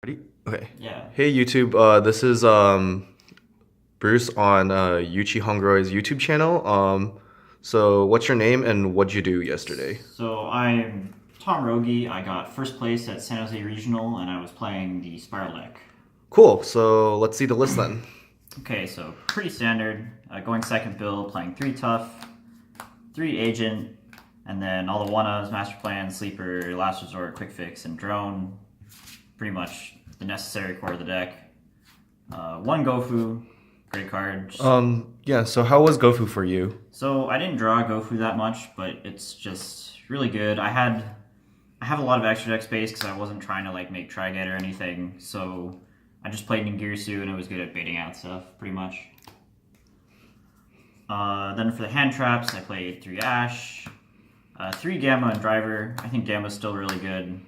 Ready? Okay. Yeah. Hey YouTube, this is Bruce on Yuchi Hongroy's YouTube channel. So what's your name and what'd you do yesterday? So I'm Tom Rogge. I got first place at San Jose Regional, and I was playing the SPYRAL deck. Cool. So let's see the list then. Okay, so pretty standard. Going second build, playing 3 tough, 3 agent, and then all the one-ofs, master plan, sleeper, last resort, quick fix, and drone. Pretty much the necessary core of the deck. 1 Gofu, great card. Yeah. So how was Gofu for you? So I didn't draw Gofu that much, but it's just really good. I have a lot of extra deck space because I wasn't trying to like make Tri-Get or anything, so I just played Ningirsu and it was good at baiting out stuff, pretty much. Then for the hand traps, I played 3 Ash, 3 Gamma and Driver. I think Gamma's still really good.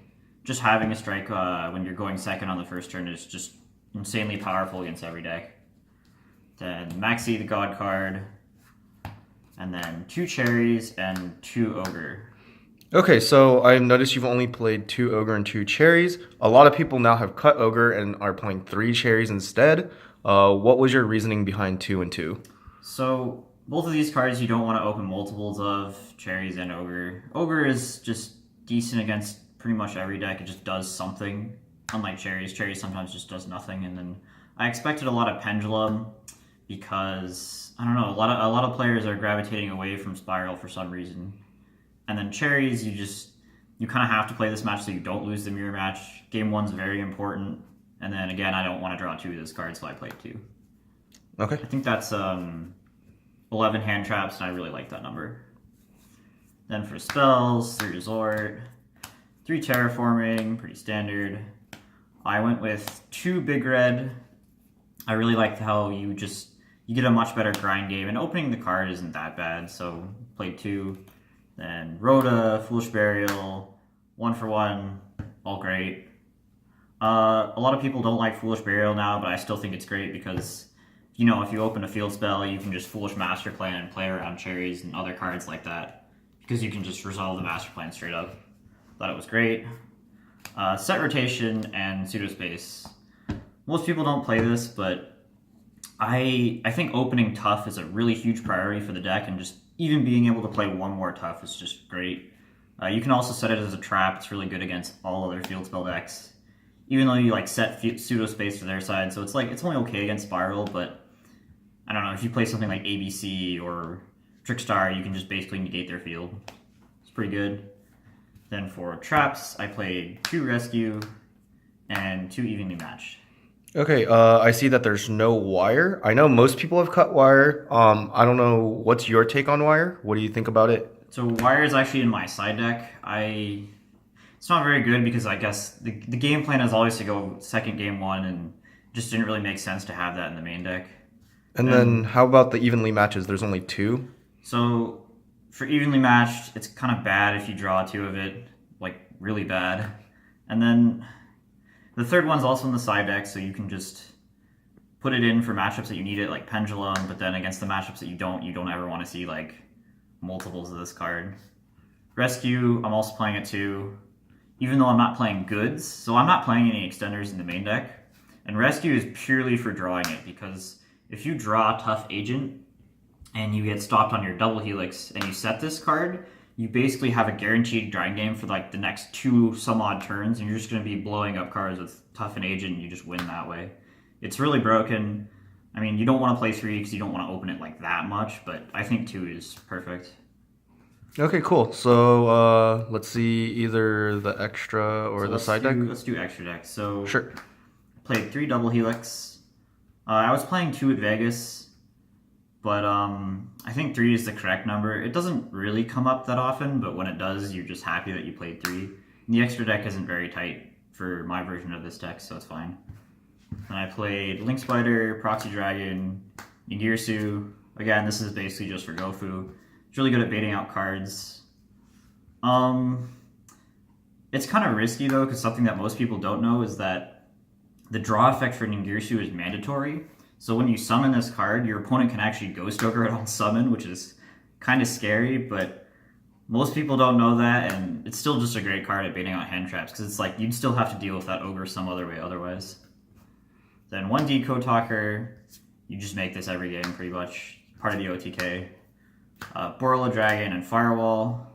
Just having a strike when you're going second on the first turn is just insanely powerful against every deck. Then Maxi, the God card, and then 2 Cherries and 2 Ogre. Okay, so I noticed you've only played 2 Ogre and 2 Cherries. A lot of people now have cut Ogre and are playing 3 Cherries instead. What was your reasoning behind 2 and 2? So both of these cards you don't want to open multiples of, Cherries and Ogre. Ogre is just decent against pretty much every deck. It just does something. Unlike Cherries, Cherries sometimes just does nothing. And then I expected a lot of Pendulum because I don't know, a lot of players are gravitating away from SPYRAL for some reason. And then Cherries, you kind of have to play this match so you don't lose the mirror match. Game 1's very important. And then again, I don't want to draw 2 of this card, so I played 2. Okay. I think that's 11 hand traps, and I really like that number. Then for spells, 3 resort, 3 terraforming, pretty standard. I went with 2 big red. I really liked how you get a much better grind game, and opening the card isn't that bad, so played 2. Then Rhoda, Foolish Burial, 1 for 1, all great. A lot of people don't like Foolish Burial now, but I still think it's great because, you know, if you open a field spell, you can just Foolish Master Plan and play around Cherries and other cards like that because you can just resolve the Master Plan straight up. Thought it was great. Set Rotation and Pseudospace. Most people don't play this, but I think opening tough is a really huge priority for the deck, and just even being able to play 1 more tough is just great. You can also set it as a trap. It's really good against all other field spell decks, even though you like set Pseudospace to their side. So it's only okay against SPYRAL, but I don't know, if you play something like ABC or Trickstar, you can just basically negate their field. It's pretty good. Then for traps, I played 2 Rescue and 2 Evenly Matched. Okay, I see that there's no wire. I know most people have cut wire. I don't know, what's your take on wire? What do you think about it? So wire is actually in my side deck. It's not very good because I guess the game plan is always to go second game 1, and just didn't really make sense to have that in the main deck. And then how about the evenly matches? There's only 2. So for evenly matched, it's kind of bad if you draw 2 of it, like really bad. And then the third one's also in the side deck, so you can just put it in for matchups that you need it, like Pendulum, but then against the matchups that you don't ever want to see like multiples of this card. Rescue, I'm also playing it too, even though I'm not playing goods, so I'm not playing any extenders in the main deck. And Rescue is purely for drawing it, because if you draw a tough agent and you get stopped on your double helix and you set this card, you basically have a guaranteed grind game for like the next 2 some odd turns, and you're just going to be blowing up cards with tough and agent, and you just win that way. It's really broken. I mean, you don't want to play 3 because you don't want to open it like that much, but I think 2 is perfect. Okay, cool. So let's see either the extra or the side deck. Let's do extra deck. So Sure. played 3 double helix. I was playing 2 at Vegas, but I think 3 is the correct number. It doesn't really come up that often, but when it does, you're just happy that you played 3. And the extra deck isn't very tight for my version of this deck, so it's fine. And I played Link Spider, Proxy Dragon, Ningirsu. Again, this is basically just for Gofu. It's really good at baiting out cards. It's kind of risky though, because something that most people don't know is that the draw effect for Ningirsu is mandatory. So when you summon this card, your opponent can actually Ghost Ogre it on summon, which is kind of scary, but Most people don't know that, and it's still just a great card at baiting out hand traps, because it's like you'd still have to deal with that ogre some other way otherwise. Then 1 Decode Talker, you just make this every game pretty much, part of the OTK. Borolo Dragon and Firewall.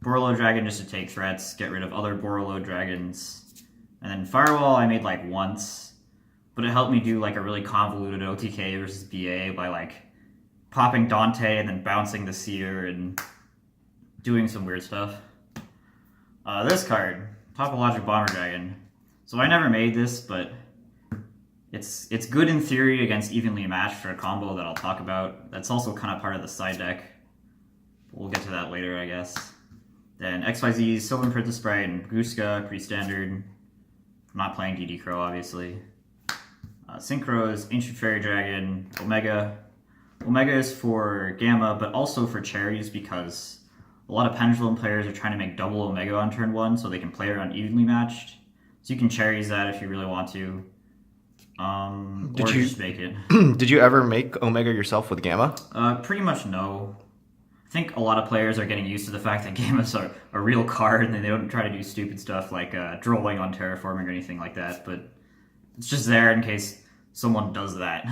Borolo Dragon just to take threats, get rid of other Borolo Dragons. And then Firewall I made like once, but it helped me do like a really convoluted OTK versus BA by like popping Dante and then bouncing the Seer and doing some weird stuff. This card, Topologic Bomber Dragon. So I never made this, but it's good in theory against evenly matched for a combo that I'll talk about. That's also kind of part of the side deck. We'll get to that later, I guess. Then XYZ, Sylvan Princess Sprite, and Guska, pretty standard. I'm not playing DD Crow, obviously. Synchros, Ancient Fairy Dragon, Omega. Omega is for Gamma, but also for Cherries, because a lot of Pendulum players are trying to make double Omega on turn 1, so they can play around evenly matched. So you can Cherries that if you really want to. Just make it. Did you ever make Omega yourself with Gamma? Pretty much no. I think a lot of players are getting used to the fact that Gammas are a real card and they don't try to do stupid stuff like drolling on terraforming or anything like that, but it's just there in case someone does that,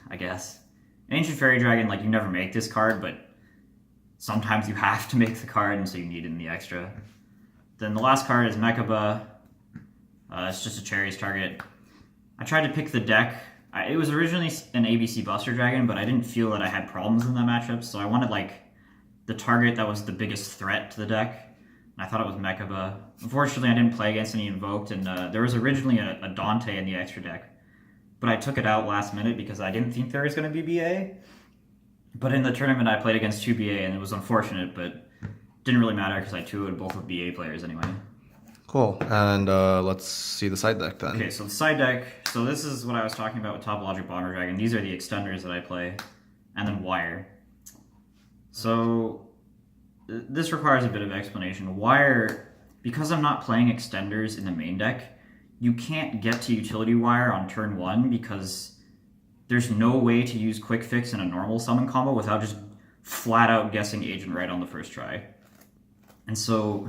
I guess. Ancient Fairy Dragon, like, you never make this card, but sometimes you have to make the card, and so you need it in the extra. Then the last card is Mechaba. It's just a Cherries target. I tried to pick the deck. It was originally an ABC Buster Dragon, but I didn't feel that I had problems in that matchup, so I wanted, like, the target that was the biggest threat to the deck, and I thought it was Mechaba. Unfortunately, I didn't play against any Invoked, and there was originally a Dante in the extra deck, but I took it out last minute because I didn't think there was going to be BA. But in the tournament, I played against 2 BA, and it was unfortunate, but didn't really matter because I 2-would both with BA players anyway. Cool. And let's see the side deck then. Okay, so the side deck. So this is what I was talking about with Topologic Bomber Dragon. These are the extenders that I play, and then Wire. So this requires a bit of explanation. Wire, because I'm not playing extenders in the main deck, you can't get to Utility Wire on turn 1 because there's no way to use Quick Fix in a normal summon combo without just flat out guessing Agent right on the first try. And so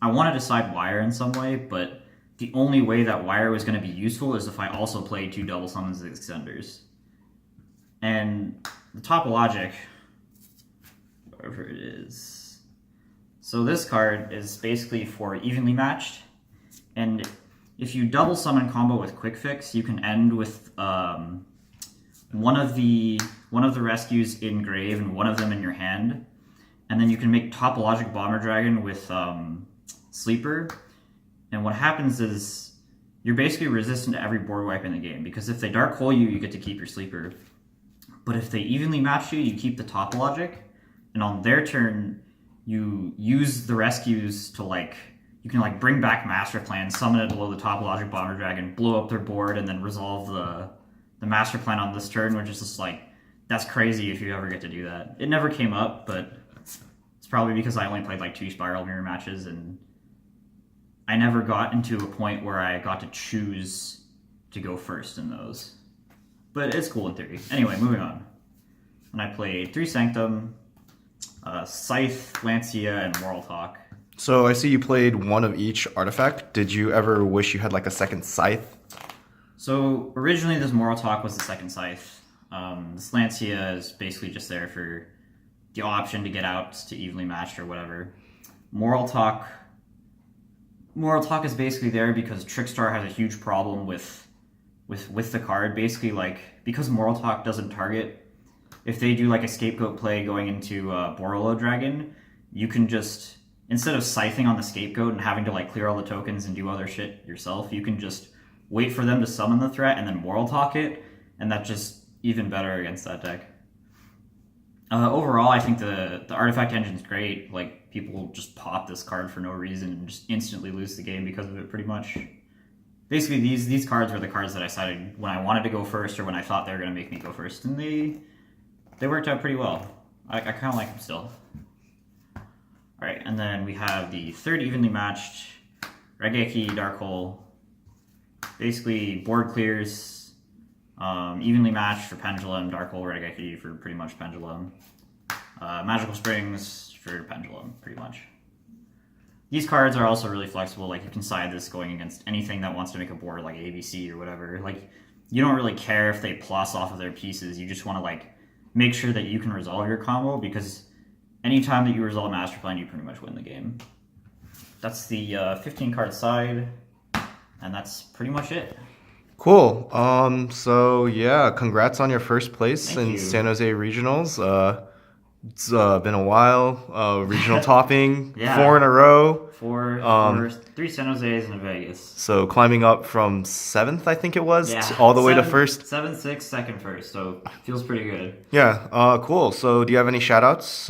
I wanted to side Wire in some way, but the only way that Wire was going to be useful is if I also played 2 double summons as extenders. And the Topologic, whatever it is. So this card is basically for evenly matched, and if you double summon combo with Quick Fix, you can end with one of the rescues in grave and one of them in your hand, and then you can make Topologic Bomber Dragon with Sleeper. And what happens is you're basically resistant to every board wipe in the game, because if they Dark Hole you, you get to keep your Sleeper. But if they evenly match you, you keep the Topologic, and on their turn, you use the rescues to, like, you can, like, bring back Master Plan, summon it below the Topologic Bomber Dragon, blow up their board, and then resolve the Master Plan on this turn, which is just, like, that's crazy if you ever get to do that. It never came up, but it's probably because I only played, like, 2 Spiral Mirror matches, and I never got into a point where I got to choose to go first in those. But it's cool in theory. Anyway, moving on. And I played 3 Sanctum, Scythe, Lancia, and Moral Talk. So I see you played one of each artifact. Did you ever wish you had like a second Scythe? So originally this Moral Talk was the second Scythe. This Lancia is basically just there for the option to get out to evenly matched or whatever. Moral Talk is basically there because Trickstar has a huge problem with the card. Basically, like, because Moral Talk doesn't target, if they do like a scapegoat play going into Borolo Dragon, you can just, instead of scything on the scapegoat and having to, like, clear all the tokens and do other shit yourself, you can just wait for them to summon the threat and then Moral Talk it, and that's just even better against that deck. Overall, I think the artifact engine's great. Like, people just pop this card for no reason and just instantly lose the game because of it, pretty much. Basically, these cards were the cards that I cited when I wanted to go first or when I thought they were going to make me go first, and they worked out pretty well. I kind of like them still. Alright, and then we have the third evenly matched Rogge Dark Hole. Basically, board clears, evenly matched for Pendulum, Dark Hole, Rogge for pretty much Pendulum. Magical Springs for Pendulum, pretty much. These cards are also really flexible. Like, you can side this going against anything that wants to make a board, like ABC or whatever. Like, you don't really care if they plus off of their pieces. You just want to, like, make sure that you can resolve your combo, because anytime that you resolve Master Plan, you pretty much win the game. That's the 15 card side, and that's pretty much it. Cool. So yeah, congrats on your first place Thank in you. San Jose Regionals. It's been a while. Regional topping, Yeah. 4 in a row. Four, 3 San Jose's and a Vegas. So climbing up from 7th, I think it was, Yeah. all the way to 1st. 7th, 6th, 2nd, 1st. So feels pretty good. Yeah. Cool. So do you have any shoutouts?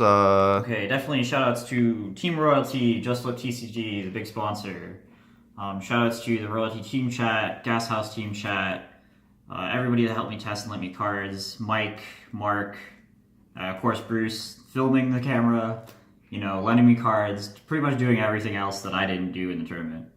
Okay, definitely shout outs to Team Royalty, JustFlipTCG, the big sponsor. Shout outs to the Royalty Team Chat, Gas House Team Chat, everybody that helped me test and let me cards, Mike, Mark, of course Bruce, filming the camera, you know, lending me cards, pretty much doing everything else that I didn't do in the tournament.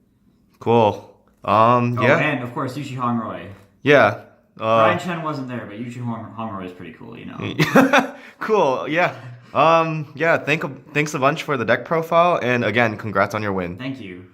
Cool. Oh, Yeah. and of course Yuchi Hongroy. Yeah. Brian Chen wasn't there, but Yuchi Hongroy is pretty cool, you know. Cool. Yeah. Yeah. Thanks a bunch for the deck profile, and again, congrats on your win. Thank you.